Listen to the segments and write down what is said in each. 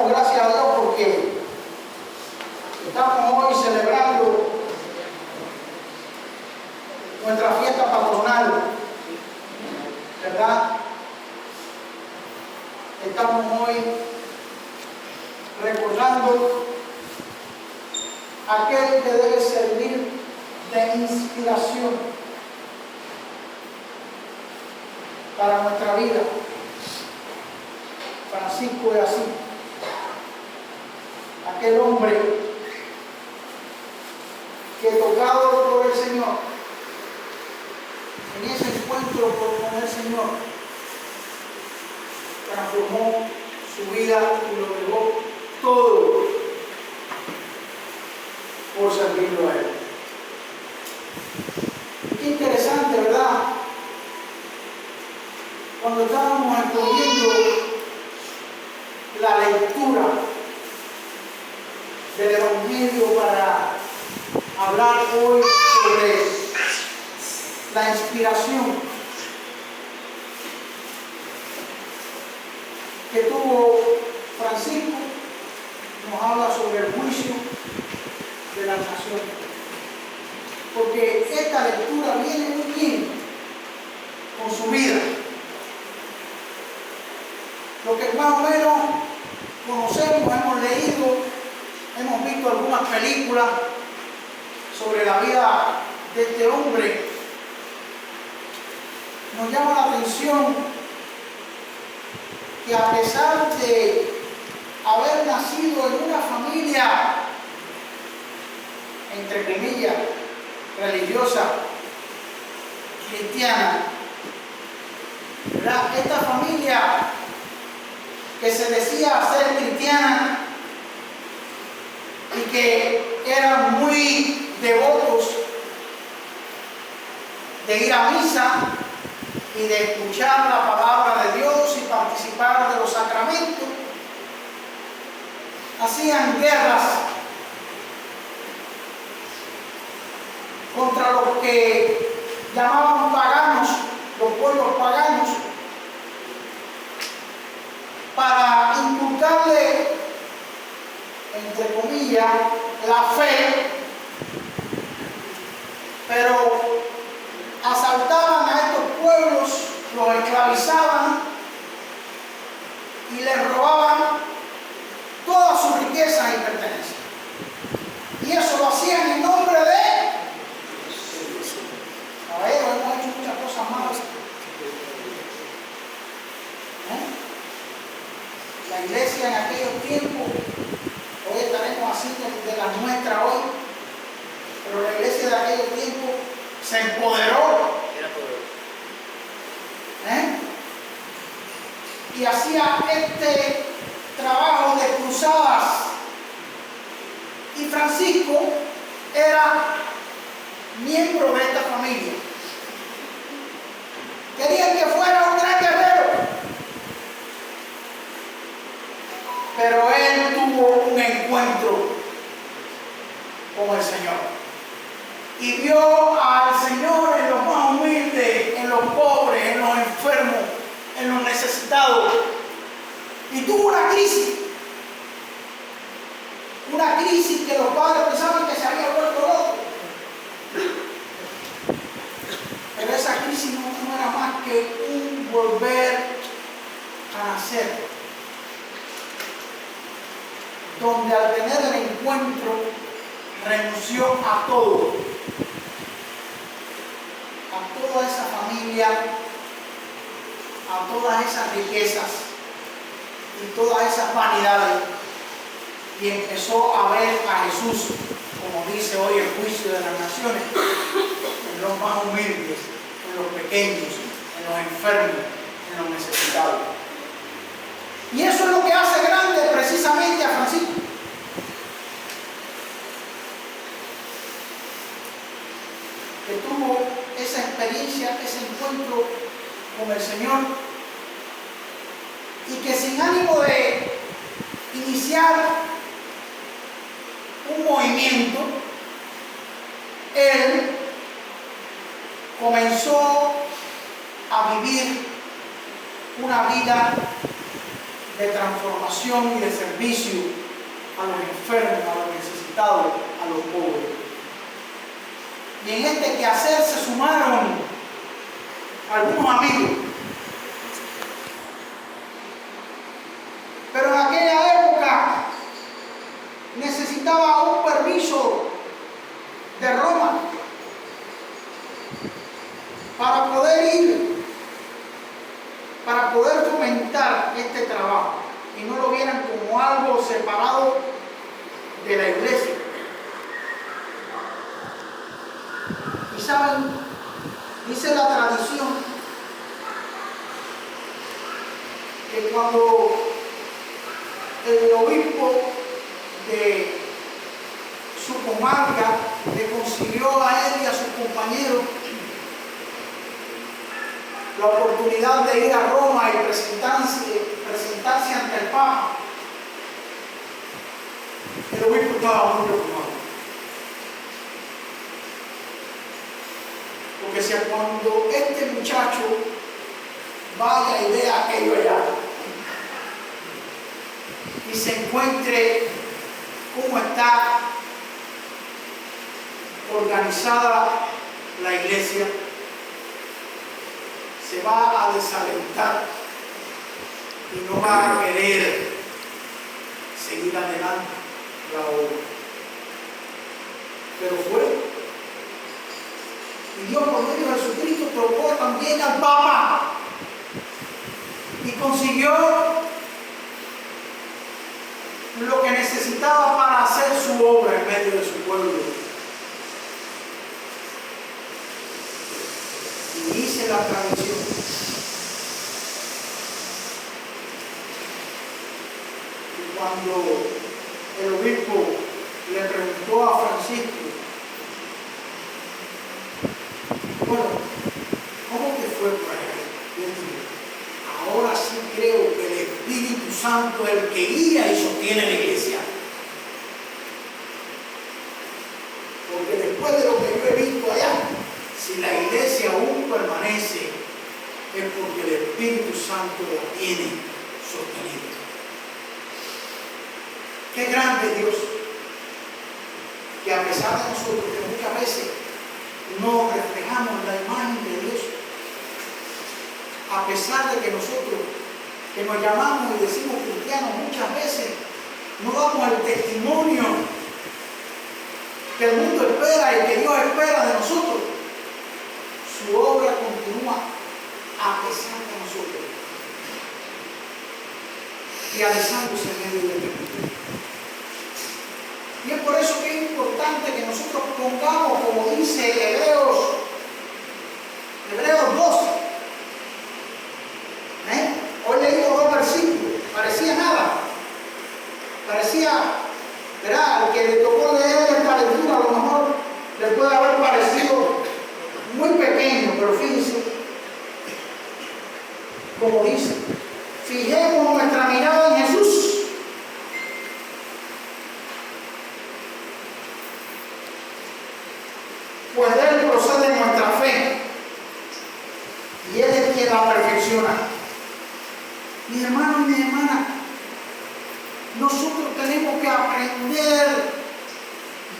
damos gracias a Dios porque estamos hoy celebrando nuestra fiesta patronal, ¿verdad? Estamos hoy recordando aquel que debe servir de inspiración para nuestra vida. Francisco de Asís, aquel hombre que, tocado por el Señor, en ese encuentro con el Señor, transformó su vida y lo dejó todo por servirlo a Él. Qué interesante, ¿verdad? Cuando estábamos escogiendo la lectura del Evangelio para hablar hoy sobre la inspiración que tuvo Francisco, nos habla sobre el juicio de las naciones, porque esta lectura viene muy bien con su vida. Lo que más o menos conocemos, hemos leído, hemos visto algunas películas sobre la vida de este hombre, nos llama la atención que, a pesar de haber nacido en una familia, entre comillas, religiosa, cristiana, ¿verdad? Esta familia que se decía ser cristiana y que eran muy devotos de ir a misa y de escuchar la palabra de Dios y participar de los sacramentos, hacían guerras contra los que llamaban paganos, los pueblos paganos, para inculcarle, entre comillas, la fe, pero asaltaban a estos pueblos, los esclavizaban y les robaban todas sus riquezas y pertenencias. Y eso lo hacían en nombre de caballeros. Hemos hecho muchas cosas malas. La iglesia en aquellos tiempos, hoy estaremos así de la nuestra hoy, pero la iglesia de aquellos tiempos se empoderó y hacía este trabajo de cruzadas, y Francisco era miembro de esta familia. Querían que fuera un gran guerrero, pero él tuvo un encuentro con el Señor y vio al Señor en los más humildes, en los pobres, en los enfermos, en los necesitados, y tuvo una crisis que los padres pensaban que se había vuelto loco, pero esa crisis no era más que un volver a nacer, donde al tener el encuentro renunció a todo, a toda esa familia, a todas esas riquezas y todas esas vanidades, y empezó a ver a Jesús, como dice hoy el juicio de las naciones, en los más humildes, en los pequeños, en los enfermos, en los necesitados. Y eso es lo que hace grande precisamente a Francisco. Que tuvo esa experiencia, ese encuentro con el Señor, y que, sin ánimo de iniciar un movimiento, él comenzó a vivir una vida de transformación y de servicio a los enfermos, a los necesitados, a los pobres. Y en este quehacer se sumaron algunos amigos. Pero en aquella época necesitaba un permiso de Roma para poder ir, para poder fomentar este trabajo y no lo vieran como algo separado de la iglesia. Y saben, dice la tradición que cuando el obispo de su comarca le consiguió a él y a sus compañeros la oportunidad de ir a Roma y presentarse ante el Papa, el obispo estaba muy preocupado. Porque si cuando este muchacho vaya y vea aquello allá y se encuentre cómo está organizada la iglesia, se va a desalentar y no va a querer seguir adelante la obra. Pero fue. Y Dios por medio de Jesucristo tocó también al Papa y consiguió lo que necesitaba para hacer su obra en medio de su pueblo. Y dice la tradición que cuando el obispo le preguntó a Francisco, bueno, ¿cómo te fue por allá? Y él dijo, ahora sí creo que el Espíritu Santo es el que guía y sostiene la iglesia. Porque después de lo que yo he visto allá, si la iglesia aún permanece, es porque el Espíritu Santo la tiene sostenida. Qué grande Dios, que a pesar de nosotros, que muchas veces no reflejamos la imagen de Dios, a pesar de que nosotros, que nos llamamos y decimos cristianos, muchas veces no damos el testimonio que el mundo espera y que Dios espera de nosotros, su obra continúa a pesar de nosotros, realizándose en medio de este mundo. Y es por eso que es importante que nosotros pongamos, como dice Hebreos 12. Hoy leí dos versículos, parecía nada. Parecía, ¿verdad? Al que le tocó leer esta lectura, a lo mejor le puede haber parecido muy pequeño, pero fíjense, como dice, fijemos nuestra mirada en Jesús. Pues de Él procede nuestra fe y Él es quien la perfecciona. Mis hermanos y mis hermanas, nosotros tenemos que aprender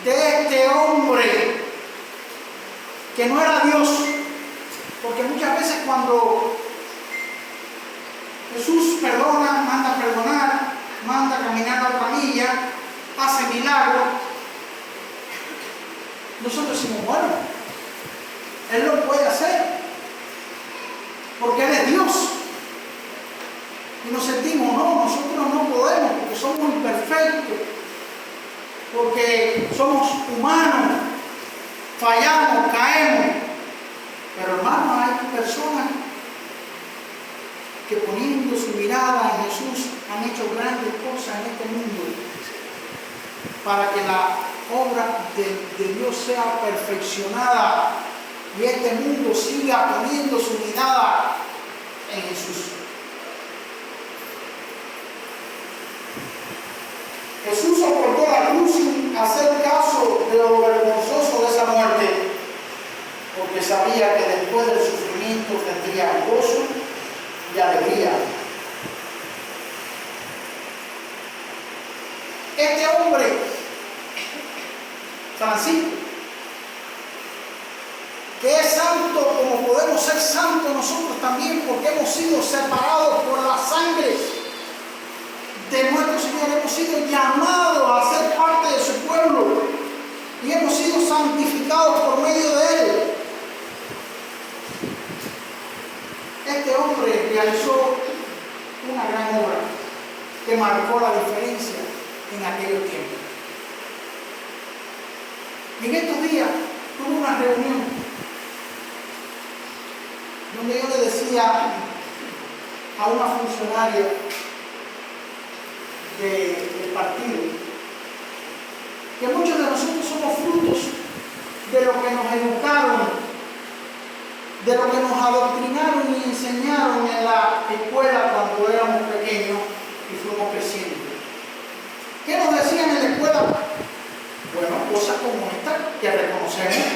de este hombre que no era Dios, porque muchas veces cuando Jesús perdona, manda perdonar, manda caminar la otra milla, hace milagros, nosotros decimos, bueno, Él lo puede hacer, porque Él es Dios. Y nos sentimos, no, nosotros no podemos, porque somos imperfectos, porque somos humanos, fallamos, caemos. Pero hermanos, hay personas que poniendo su mirada en Jesús han hecho grandes cosas en este mundo para que la obra de Dios sea perfeccionada y este mundo siga poniendo su mirada en Jesús. Jesús soportó la cruz sin hacer caso de lo vergonzoso de esa muerte, porque sabía que después del sufrimiento tendría gozo y alegría. Este hombre, Francisco, que es santo como podemos ser santos nosotros también, porque hemos sido separados por la sangre de nuestro Señor, hemos sido llamados a ser parte de su pueblo y hemos sido santificados por medio de Él. Este hombre realizó una gran obra que marcó la diferencia en aquellos tiempos. Y en estos días tuve una reunión donde yo le decía a una funcionaria del partido que muchos de nosotros somos frutos de lo que nos educaron, de lo que nos adoctrinaron y enseñaron en la escuela cuando éramos pequeños y fuimos creciendo. ¿Qué nos decían en la escuela? Bueno, cosas como esta que reconocemos,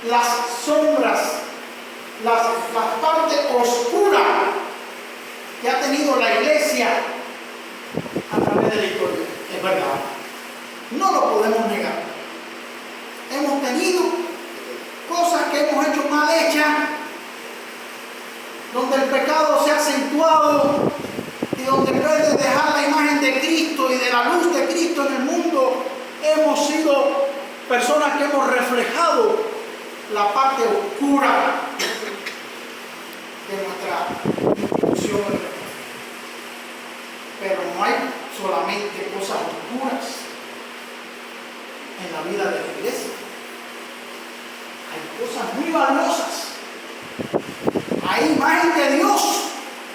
las sombras, la parte oscura que ha tenido la iglesia a través de la historia. Es verdad, no lo podemos negar. Hemos tenido cosas que hemos hecho mal hechas, donde el pecado se ha acentuado y donde en vez de dejar la imagen de Cristo y de la luz de Cristo en el mundo, hemos sido personas que hemos reflejado la parte oscura de nuestra institución. Pero no hay solamente cosas oscuras en la vida de la iglesia. Hay cosas muy valiosas. Hay imagen de Dios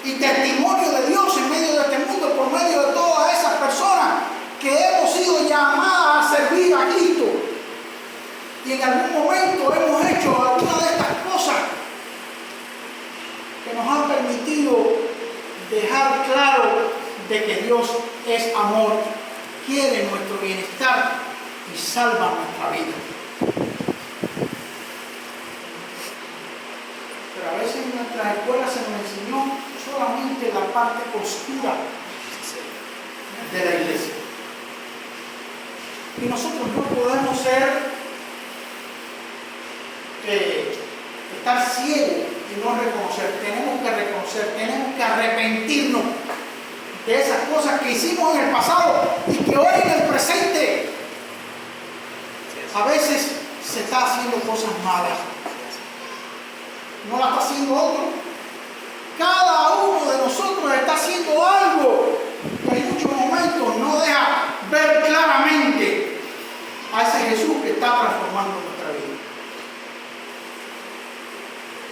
y testimonio de Dios en medio de este mundo por medio de todas esas personas que hemos sido llamadas a servir a Cristo. Y en algún momento hemos hecho alguna de estas cosas que nos han permitido dejar claro de que Dios es amor, quiere nuestro bienestar y salva nuestra vida. Pero a veces en nuestras escuelas se nos enseñó solamente la parte oscura de la iglesia. Y nosotros no podemos estar ciegos y no reconocer. Tenemos que arrepentirnos de esas cosas que hicimos en el pasado y que hoy en el presente a veces se está haciendo cosas malas. No la está haciendo otro. Cada uno de nosotros está haciendo algo que en muchos momentos no deja ver claramente a ese Jesús que está transformando nuestra vida.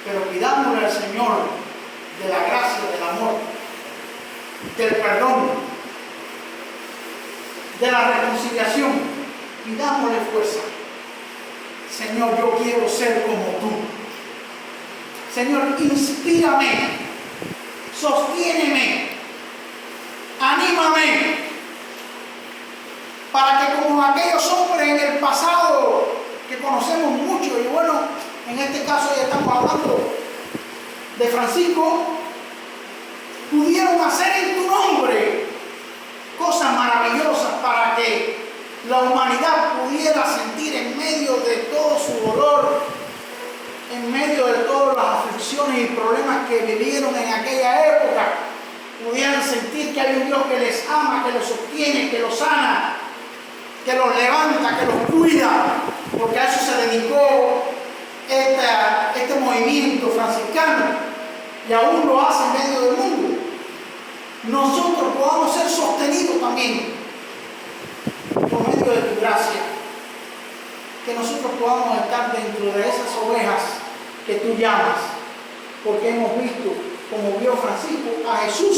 Pero pidámosle al Señor de la gracia, del amor, del perdón, de la reconciliación. Pidámosle fuerza. Señor, yo quiero ser como tú. Señor, inspírame, sostiéneme, anímame, para que como aquellos hombres en el pasado que conocemos mucho, y bueno, en este caso ya estamos hablando de Francisco, pudieron hacer en tu nombre cosas maravillosas para que la humanidad pudiera sentir en medio de todo su dolor, en medio de todas las aflicciones y problemas que vivieron en aquella época, pudieran sentir que hay un Dios que les ama, que los sostiene, que los sana, que los levanta, que los cuida, porque a eso se dedicó este movimiento franciscano y aún lo hace en medio del mundo. Nosotros podamos ser sostenidos también por medio de tu gracia, que nosotros podamos estar dentro de esas ovejas que tú llamas, porque hemos visto, como vio Francisco, a Jesús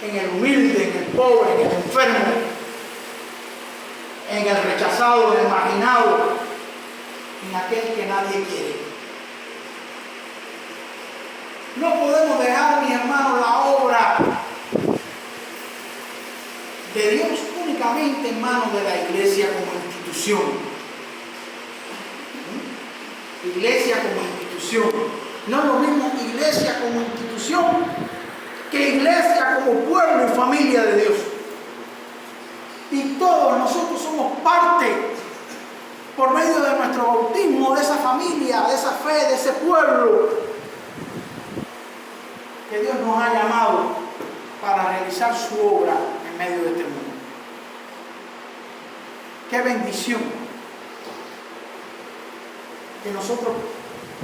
en el humilde, en el pobre, en el enfermo, en el rechazado, en el marginado, en aquel que nadie quiere. No podemos dejar, mis hermanos, la obra de Dios únicamente en manos de la iglesia como institución. Iglesia como institución. No es lo mismo iglesia como institución que iglesia como pueblo y familia de Dios. Y todos somos parte, por medio de nuestro bautismo, de esa familia, de esa fe, de ese pueblo que Dios nos ha llamado para realizar su obra en medio de este mundo. Qué bendición que nosotros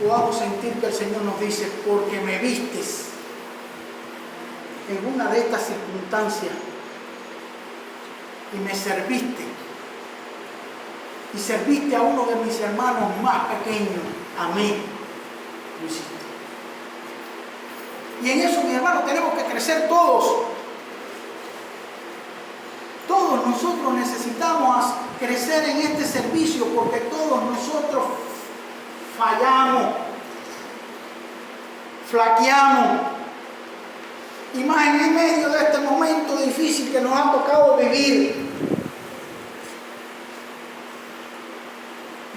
podamos sentir que el Señor nos dice: porque me vistes en una de estas circunstancias y me serviste, y serviste a uno de mis hermanos más pequeños, a mí lo hiciste. Y en eso, mis hermanos, tenemos que crecer todos. Todos nosotros necesitamos crecer en este servicio, porque todos nosotros fallamos, flaqueamos, y más en medio de este momento difícil que nos ha tocado vivir,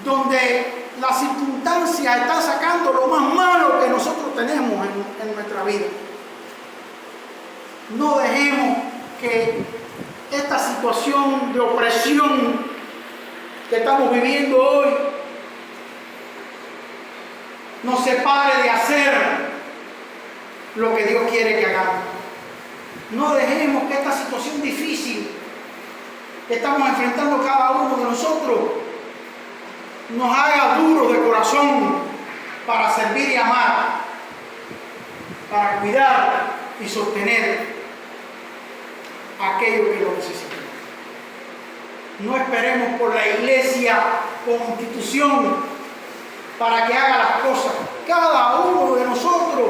donde la circunstancia está sacando lo más malo que nosotros tenemos en nuestra vida. No dejemos que esta situación de opresión que estamos viviendo hoy nos separe de hacer lo que Dios quiere que hagamos. No dejemos que esta situación difícil que estamos enfrentando cada uno de nosotros nos haga duros de corazón para servir y amar, para cuidar y sostener aquello que lo necesita. No esperemos por la iglesia como institución para que haga las cosas. Cada uno de nosotros,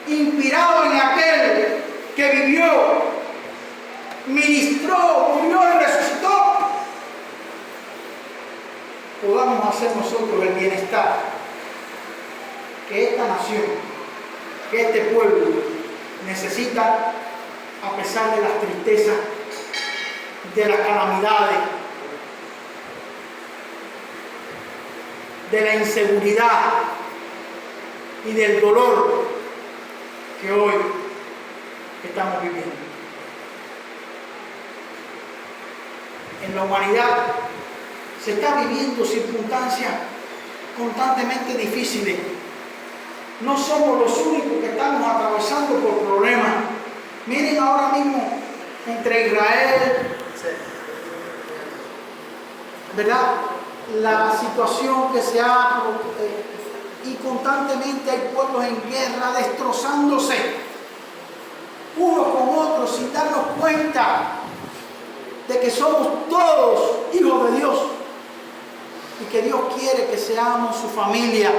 inspirado en aquel que vivió, ministró, murió y resucitó, podamos hacer nosotros el bienestar que esta nación, que este pueblo necesita, a pesar de las tristezas, de las calamidades, de la inseguridad y del dolor que hoy estamos viviendo. En la humanidad se está viviendo circunstancias constantemente difíciles. No somos los únicos que estamos atravesando por problemas. Miren ahora mismo entre Israel, ¿verdad?, la situación que se ha y constantemente hay pueblos en guerra destrozándose unos con otros sin darnos cuenta de que somos todos hijos de Dios y que Dios quiere que seamos su familia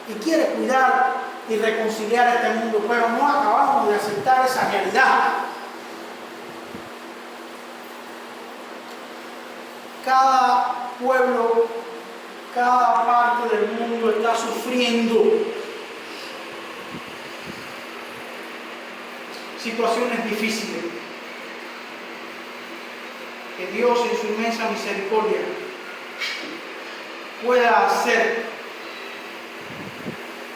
y quiere cuidar y reconciliar este mundo, pero no acabamos de aceptar esa realidad. Cada pueblo, cada parte del mundo está sufriendo situaciones difíciles. Que Dios en su inmensa misericordia pueda hacer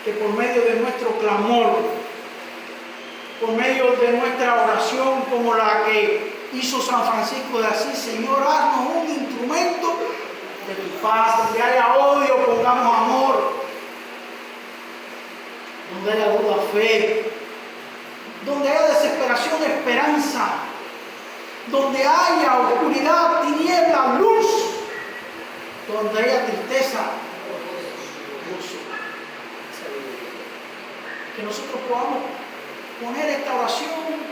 que por medio de nuestro clamor, por medio de nuestra oración como la que hizo San Francisco de Asís: Señor, haznos un instrumento de tu paz. Donde haya odio, pongamos amor. Donde haya duda, fe. Donde haya desesperación, esperanza. Donde haya oscuridad, tiniebla, luz. Donde haya tristeza, gozo. Que nosotros podamos poner esta oración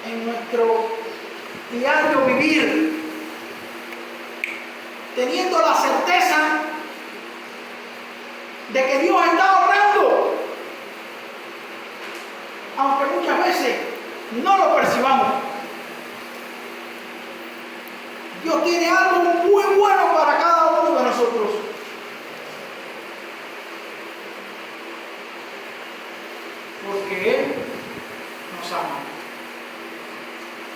en nuestro diario vivir, teniendo la certeza de que Dios está obrando, aunque muchas veces no lo percibamos. Dios tiene algo muy bueno para cada uno de nosotros. Porque Él nos ama.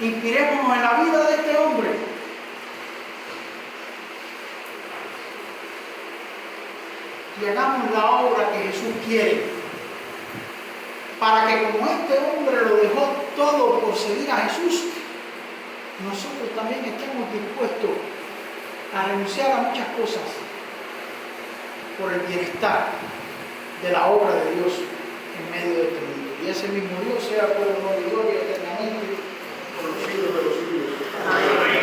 Inspirémonos en la vida de este hombre. Y hagamos la obra que Jesús quiere. Para que como este hombre lo dejó todo por seguir a Jesús, nosotros también estemos dispuestos a renunciar a muchas cosas por el bienestar de la obra de Dios en medio de este mundo. Y ese mismo Dios sea por honor y gloria eternamente por los siglos de los siglos. Amén.